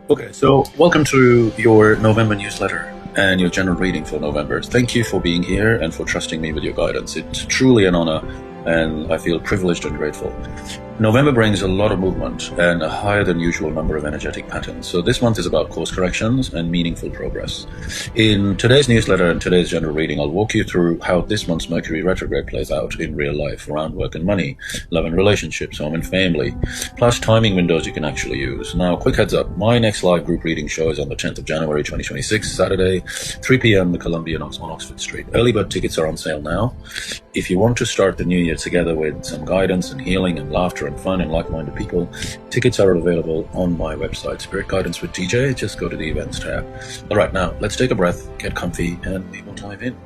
Okay, so welcome to your November newsletter and your general reading for November. Thank you for being here and for trusting me with your guidance. It's truly an honor, and I feel privileged and grateful. November brings a lot of movement and a higher than usual number of energetic patterns. So this month is about course corrections and meaningful progress. In today's newsletter and today's general reading, I'll walk you through how this month's Mercury retrograde plays out in real life around work and money, love and relationships, home and family, plus timing windows you can actually use. Now, quick heads up, my next live group reading show is on the 10th of January 2026, Saturday, 3 p.m. the Columbia on Oxford Street. Early bird tickets are on sale now. If you want to start the new year together with some guidance and healing and laughter and fun and like-minded people, tickets are available on my website, Spirit Guidance with DJ. Just go to the events tab. All right, now let's take a breath, get comfy, and we will dive in.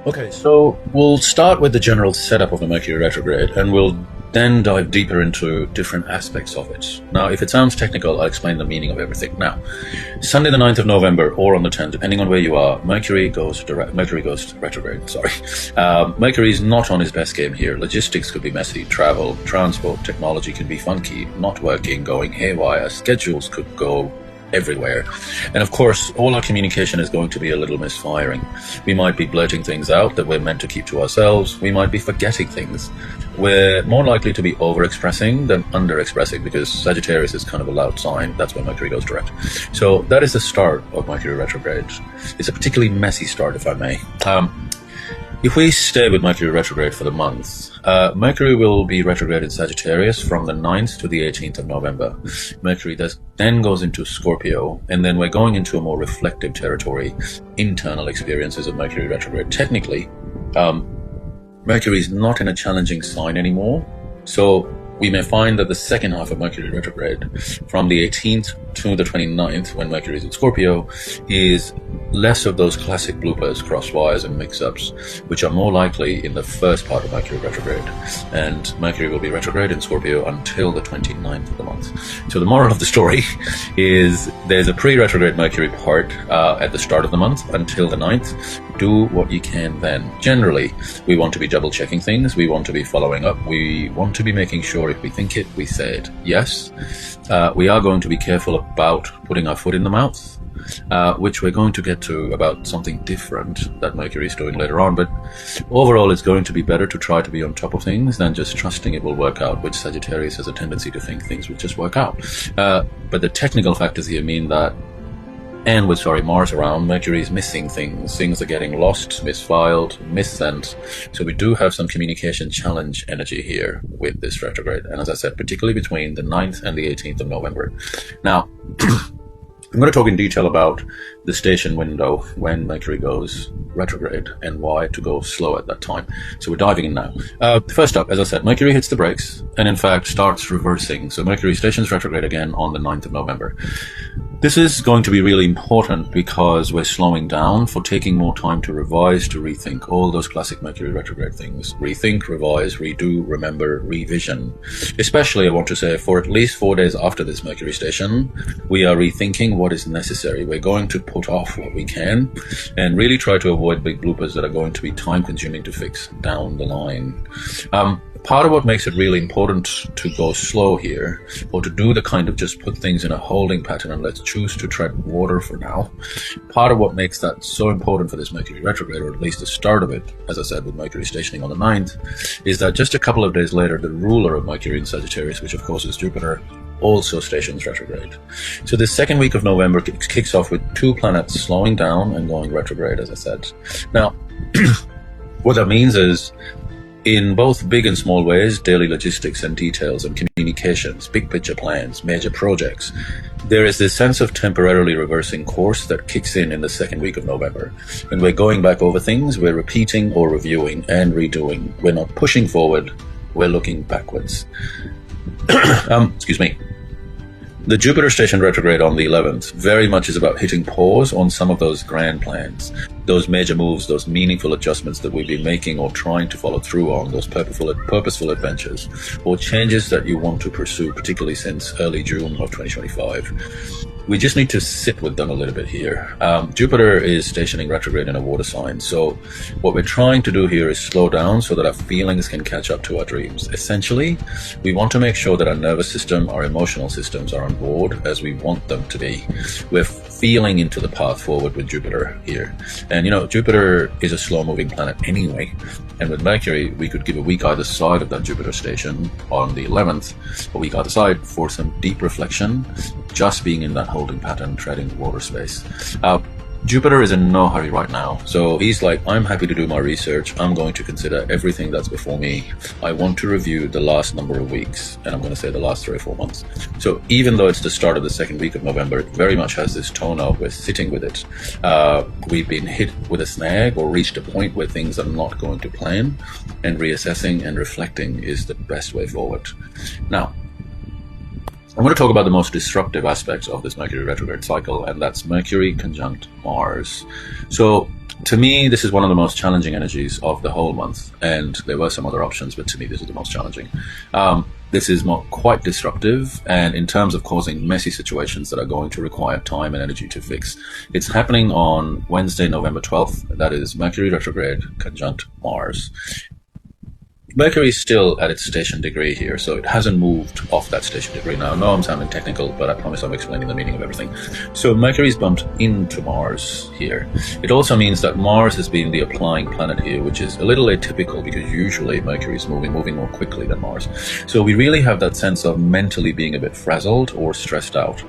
Okay, so we'll start with the general setup of the Mercury retrograde, and we'll then dive deeper into different aspects of it. Now, if it sounds technical, I'll explain the meaning of everything. Now, Sunday the 9th of November, or on the 10th, depending on where you are, Mercury goes retrograde, sorry. Mercury is not on his best game here. Logistics could be messy, travel, transport, technology can be funky, not working, going haywire, schedules could go everywhere. And of course, all our communication is going to be a little misfiring. We might be blurting things out that we're meant to keep to ourselves. We might be forgetting things. We're more likely to be over-expressing than under-expressing, because Sagittarius is kind of a loud sign. That's when Mercury goes direct. So that is the start of Mercury retrograde. It's a particularly messy start, if I may. If we stay with Mercury retrograde for the month, Mercury will be retrograde in Sagittarius from the 9th to the 18th of November. Mercury then goes into Scorpio, and then we're going into a more reflective territory, internal experiences of Mercury retrograde. Technically, Mercury is not in a challenging sign anymore, so we may find that the second half of Mercury retrograde, from the 18th to the 29th, when Mercury is in Scorpio, is less of those classic bloopers, cross wires and mix-ups, which are more likely in the first part of Mercury retrograde. And Mercury will be retrograde in Scorpio until the 29th of the month. So the moral of the story is there's a pre-retrograde Mercury part at the start of the month until the 9th. Do what you can then. Generally, we want to be double-checking things. We want to be following up. We want to be making sure if we think it, we say it. Yes, we are going to be careful about putting our foot in the mouth, which we're going to get to about something different that Mercury is doing later on. But overall, it's going to be better to try to be on top of things than just trusting it will work out, which Sagittarius has a tendency to think things will just work out. But the technical factors here mean that, and with Mars around, Mercury is missing things. Things are getting lost, misfiled, missent. So we do have some communication challenge energy here with this retrograde. And as I said, particularly between the 9th and the 18th of November. Now, I'm going to talk in detail about the station window when Mercury goes retrograde and why to go slow at that time. So we're diving in now. First up, as I said, Mercury hits the brakes and in fact starts reversing. So Mercury stations retrograde again on the 9th of November. This is going to be really important because we're slowing down for taking more time to revise, to rethink all those classic Mercury retrograde things. Rethink, revise, redo, remember, revision. Especially, I want to say, for at least 4 days after this Mercury station, we are rethinking what is necessary. We're going to put off what we can and really try to avoid big bloopers that are going to be time-consuming to fix down the line. Part of what makes it really important to go slow here, or to do the kind of just put things in a holding pattern and let's choose to tread water for now, part of what makes that so important for this Mercury retrograde, or at least the start of it, as I said, with Mercury stationing on the 9th, is that just a couple of days later, the ruler of Mercury in Sagittarius, which of course is Jupiter, also stations retrograde. So this second week of November kicks off with two planets slowing down and going retrograde, as I said. Now, what that means is, in both big and small ways, daily logistics and details and communications, big picture plans, major projects, there is this sense of temporarily reversing course that kicks in the second week of November. And we're going back over things, we're repeating or reviewing and redoing. We're not pushing forward, we're looking backwards. Excuse me. The Jupiter station retrograde on the 11th very much is about hitting pause on some of those grand plans. those major moves, those meaningful adjustments that we've been making or trying to follow through on, those purposeful adventures or changes that you want to pursue, particularly since early June of 2025. We just need to sit with them a little bit here. Jupiter is stationing retrograde in a water sign. So what we're trying to do here is slow down so that our feelings can catch up to our dreams. Essentially, we want to make sure that our nervous system, our emotional systems are on board as we want them to be. We're feeling into the path forward with Jupiter here. And Jupiter is a slow moving planet anyway. And with Mercury, we could give a week either side of that Jupiter station on the 11th, a week either side for some deep reflection, just being in that holding pattern, treading water space. Jupiter is in no hurry right now. So he's like, I'm happy to do my research. I'm going to consider everything that's before me. I want to review the last number of weeks, and I'm going to say the last 3 or 4 months. So even though it's the start of the second week of November, it very much has this tone of we're sitting with it. We've been hit with a snag or reached a point where things are not going to plan, and reassessing and reflecting is the best way forward. Now, I'm going to talk about the most disruptive aspects of this Mercury retrograde cycle, and that's Mercury conjunct Mars. So to me, this is one of the most challenging energies of the whole month, and there were some other options, but to me, this is the most challenging. This is quite disruptive, and in terms of causing messy situations that are going to require time and energy to fix. It's happening on Wednesday, November 12th. That is Mercury retrograde conjunct Mars. Mercury is still at its station degree here, so it hasn't moved off that station degree. Now, I know I'm sounding technical, but I promise I'm explaining the meaning of everything. So Mercury's bumped into Mars here. It also means that Mars has been the applying planet here, which is a little atypical because usually Mercury is moving more quickly than Mars. So we really have that sense of mentally being a bit frazzled or stressed out.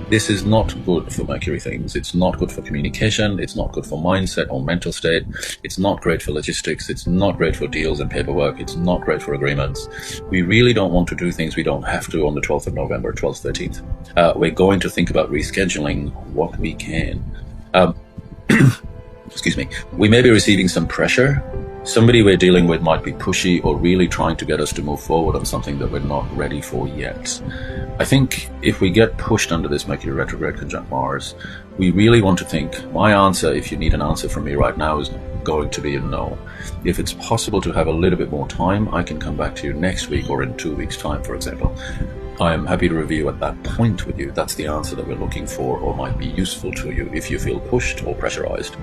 This is not good for Mercury things. It's not good for communication. It's not good for mindset or mental state. It's not great for logistics. It's not great for deals and paperwork. It's not great for agreements. We really don't want to do things we don't have to on the 12th of November, 12th, 13th. We're going to think about rescheduling what we can. Excuse me. We may be receiving some pressure. Somebody we're dealing with might be pushy or really trying to get us to move forward on something that we're not ready for yet. I think if we get pushed under this Mercury retrograde conjunct Mars, we really want to think, my answer, if you need an answer from me right now, is going to be a no. If it's possible to have a little bit more time, I can come back to you next week or in 2 weeks' time, for example. I am happy to review at that point with you. That's the answer that we're looking for or might be useful to you if you feel pushed or pressurized.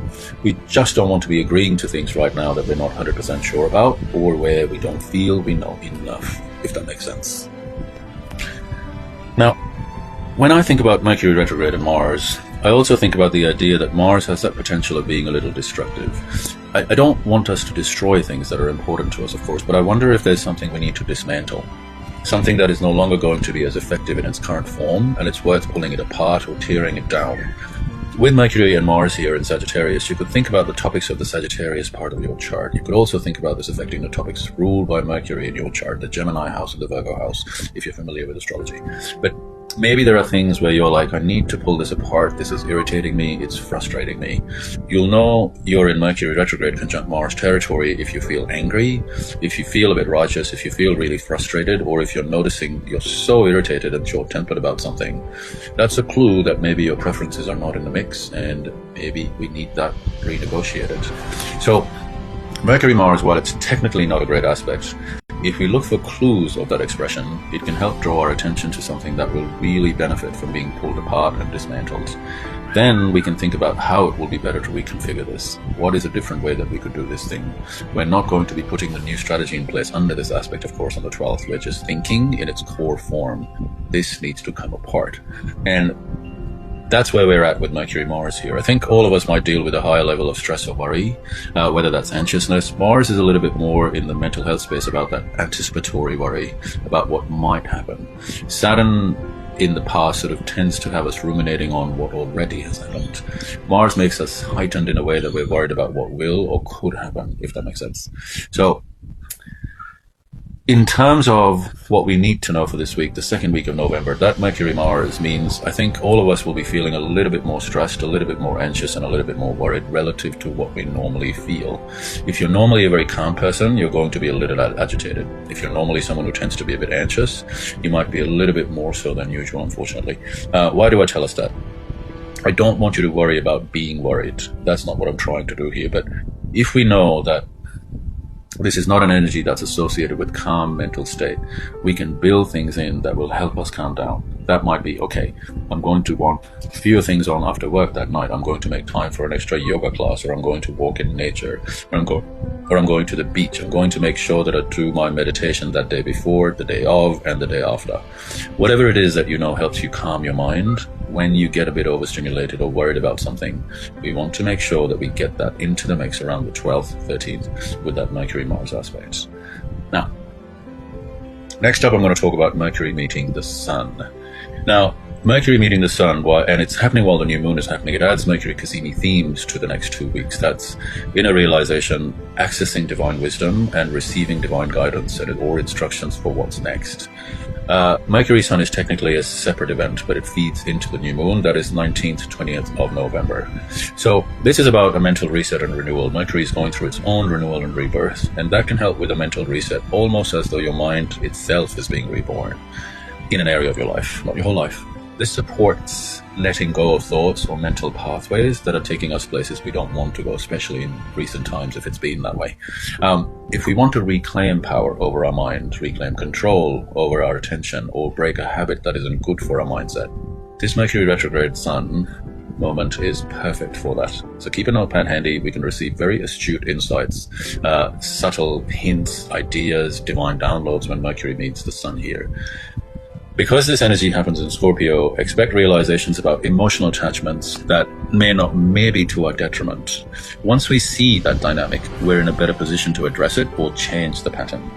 We just don't want to be agreeing to things right now that we're not 100% sure about or where we don't feel we know enough, if that makes sense. Now, when I think about Mercury retrograde and Mars, I also think about the idea that Mars has that potential of being a little destructive. I don't want us to destroy things that are important to us, of course, but I wonder if there's something we need to dismantle. Something that is no longer going to be as effective in its current form, and it's worth pulling it apart or tearing it down. With Mercury and Mars here in Sagittarius, you could think about the topics of the Sagittarius part of your chart. You could also think about this affecting the topics ruled by Mercury in your chart, the Gemini house or the Virgo house, if you're familiar with astrology. But maybe there are things where you're like, I need to pull this apart. This is irritating me. It's frustrating me. You'll know you're in Mercury retrograde conjunct Mars territory if you feel angry, if you feel a bit righteous, if you feel really frustrated, or if you're noticing you're so irritated and short-tempered about something. That's a clue that maybe your preferences are not in the mix, and maybe we need that renegotiated. So Mercury-Mars, while it's technically not a great aspect, if we look for clues of that expression, it can help draw our attention to something that will really benefit from being pulled apart and dismantled. Then we can think about how it will be better to reconfigure this. What is a different way that we could do this thing? We're not going to be putting the new strategy in place under this aspect, of course, on the 12th. We're just thinking in its core form. This needs to come apart. And that's where we're at with Mercury Mars here. I think all of us might deal with a higher level of stress or worry, whether that's anxiousness. Mars is a little bit more in the mental health space about that anticipatory worry about what might happen. Saturn in the past sort of tends to have us ruminating on what already has happened. Mars makes us heightened in a way that we're worried about what will or could happen, if that makes sense. So in terms of what we need to know for this week, the second week of November, that Mercury Mars means I think all of us will be feeling a little bit more stressed, a little bit more anxious, and a little bit more worried relative to what we normally feel. If you're normally a very calm person, you're going to be a little agitated. If you're normally someone who tends to be a bit anxious, you might be a little bit more so than usual, unfortunately. Why do I tell us that? I don't want you to worry about being worried. That's not what I'm trying to do here. But if we know that this is not an energy that's associated with calm mental state, we can build things in that will help us calm down. That might be, okay, I'm going to want fewer things on after work that night. I'm going to make time for an extra yoga class, or I'm going to walk in nature, or I'm going to the beach. I'm going to make sure that I do my meditation that day before, the day of, and the day after. Whatever it is that you know helps you calm your mind when you get a bit overstimulated or worried about something, we want to make sure that we get that into the mix around the 12th, 13th with that Mercury-Mars aspect. Now, next up I'm going to talk about Mercury meeting the Sun. Now, Mercury meeting the Sun, and it's happening while the new moon is happening, it adds Mercury Cassini themes to the next 2 weeks. That's inner realization, accessing divine wisdom, and receiving divine guidance or instructions for what's next. Mercury Sun is technically a separate event, but it feeds into the new moon. That is 19th, 20th of November. So this is about a mental reset and renewal. Mercury is going through its own renewal and rebirth, and that can help with a mental reset, almost as though your mind itself is being reborn in an area of your life, not your whole life. This supports letting go of thoughts or mental pathways that are taking us places we don't want to go, especially in recent times if it's been that way. If we want to reclaim power over our mind, reclaim control over our attention, or break a habit that isn't good for our mindset, this Mercury retrograde Sun moment is perfect for that. So keep a notepad handy. We can receive very astute insights, subtle hints, ideas, divine downloads when Mercury meets the Sun here. Because this energy happens in Scorpio, expect realizations about emotional attachments that may be to our detriment. Once we see that dynamic, we're in a better position to address it or change the pattern.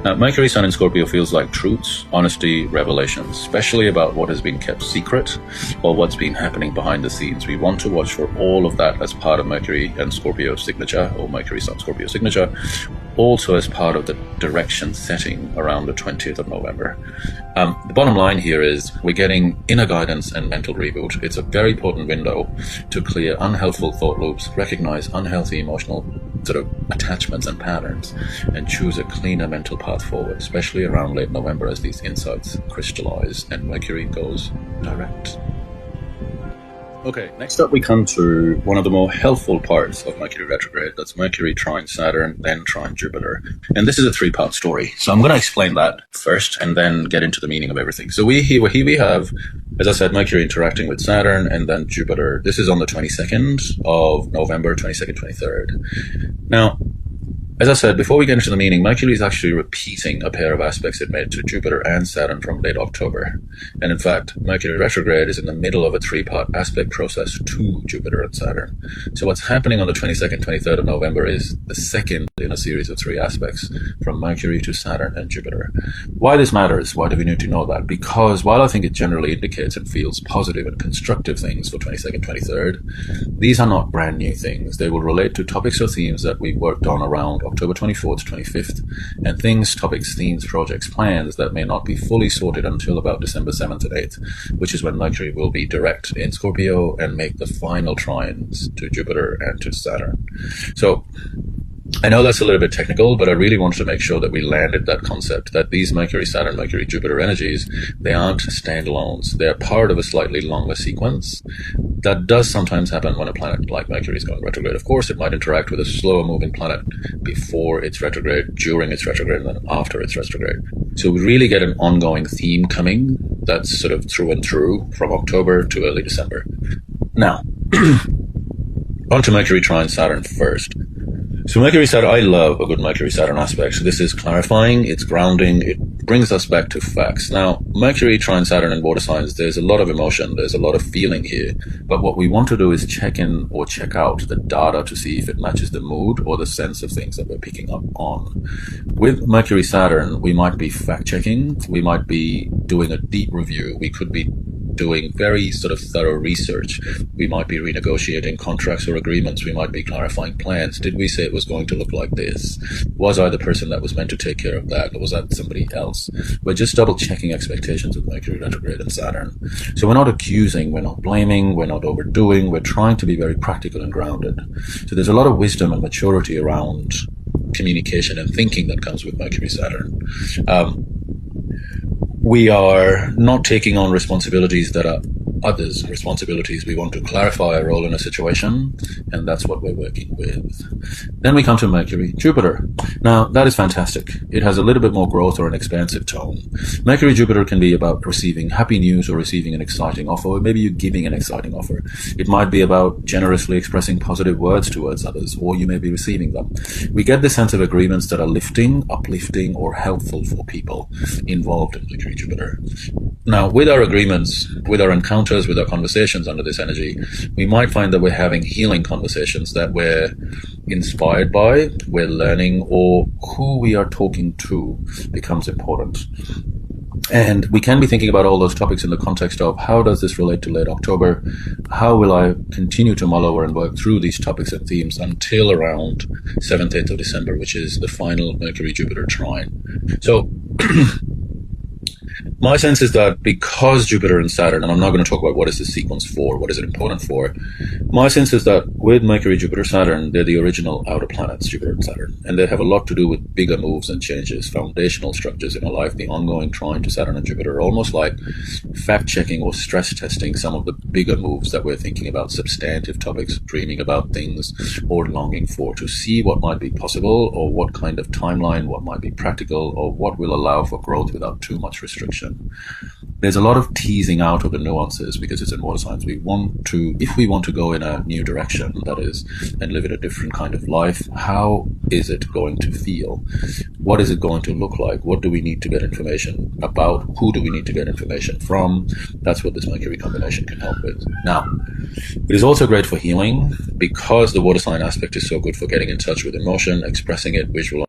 Now, Mercury Sun in Scorpio feels like truths, honesty, revelations, especially about what has been kept secret or what's been happening behind the scenes. We want to watch for all of that as part of Mercury and Scorpio signature, or Mercury Sun Scorpio signature, also as part of the direction setting around the 20th of November. The bottom line here is we're getting inner guidance and mental reboot. It's a very potent window to clear unhelpful thought loops, recognize unhealthy emotional sort of attachments and patterns, and choose a cleaner mental path forward, especially around late November as these insights crystallize and Mercury goes direct. Okay, next up we come to one of the more helpful parts of Mercury retrograde. That's Mercury trine Saturn, then trine Jupiter. And this is a 3-part story. So I'm going to explain that first and then get into the meaning of everything. So we have, as I said, Mercury interacting with Saturn and then Jupiter. This is on the 22nd of November, 22nd, 23rd. Now, as I said, before we get into the meaning, Mercury is actually repeating a pair of aspects it made to Jupiter and Saturn from late October. And in fact, Mercury retrograde is in the middle of a 3-part aspect process to Jupiter and Saturn. So what's happening on the 22nd, 23rd of November is the second in a series of 3 aspects from Mercury to Saturn and Jupiter. Why this matters? Why do we need to know that? Because while I think it generally indicates and feels positive and constructive things for 22nd, 23rd, these are not brand new things. They will relate to topics or themes that we've worked on around October 24th to 25th, and things, topics, themes, projects, plans that may not be fully sorted until about December 7th and 8th, which is when Mercury will be direct in Scorpio and make the final trines to Jupiter and to Saturn. So I know that's a little bit technical, but I really wanted to make sure that we landed that concept that these Mercury, Saturn, Mercury, Jupiter energies, they aren't standalones. They're part of a slightly longer sequence. That does sometimes happen when a planet like Mercury is going retrograde. Of course, it might interact with a slower moving planet before it's retrograde, during its retrograde, and then after it's retrograde. So we really get an ongoing theme coming that's sort of through and through from October to early December. Now, on to Mercury trine Saturn first. So Mercury Saturn, I love a good Mercury Saturn aspect. So this is clarifying, it's grounding, it brings us back to facts. Now, Mercury trine Saturn in water signs, there's a lot of emotion, there's a lot of feeling here. But what we want to do is check in or check out the data to see if it matches the mood or the sense of things that we're picking up on. With Mercury Saturn, we might be fact checking, we might be doing a deep review, we could be doing very sort of thorough research. We might be renegotiating contracts or agreements. We might be clarifying plans. Did we say it was going to look like this? Was I the person that was meant to take care of that? Or was that somebody else? We're just double checking expectations with Mercury retrograde and Saturn. So we're not accusing, we're not blaming, we're not overdoing. We're trying to be very practical and grounded. So there's a lot of wisdom and maturity around communication and thinking that comes with Mercury Saturn. We are not taking on responsibilities that are others' responsibilities. We want to clarify our role in a situation, and that's what we're working with. Then we come to Mercury, Jupiter. Now, that is fantastic. It has a little bit more growth or an expansive tone. Mercury, Jupiter can be about receiving happy news or receiving an exciting offer, or maybe you giving an exciting offer. It might be about generously expressing positive words towards others, or you may be receiving them. We get the sense of agreements that are lifting, uplifting, or helpful for people involved in Mercury, Jupiter. Now, with our agreements, with our encounters, with our conversations under this energy, we might find that we're having healing conversations that we're inspired by, we're learning, or who we are talking to becomes important. And we can be thinking about all those topics in the context of how does this relate to late October? How will I continue to mull over and work through these topics and themes until around 7th, 8th of December, which is the final Mercury-Jupiter trine. So my sense is that because Jupiter and Saturn, and I'm not going to talk about what is the sequence for, what is it important for, my sense is that with Mercury, Jupiter, Saturn, they're the original outer planets, Jupiter and Saturn, and they have a lot to do with bigger moves and changes, foundational structures in our life. The ongoing trine to Saturn and Jupiter are almost like fact-checking or stress-testing some of the bigger moves that we're thinking about, substantive topics, dreaming about things, or longing for, to see what might be possible, or what kind of timeline, what might be practical, or what will allow for growth without too much restriction. There's a lot of teasing out of the nuances because it's in water signs. We want to, if we want to go in a new direction, that is, and live in a different kind of life, how is it going to feel? What is it going to look like? What do we need to get information about? Who do we need to get information from? That's what this Mercury combination can help with. Now, it is also great for healing because the water sign aspect is so good for getting in touch with emotion, expressing it, visualizing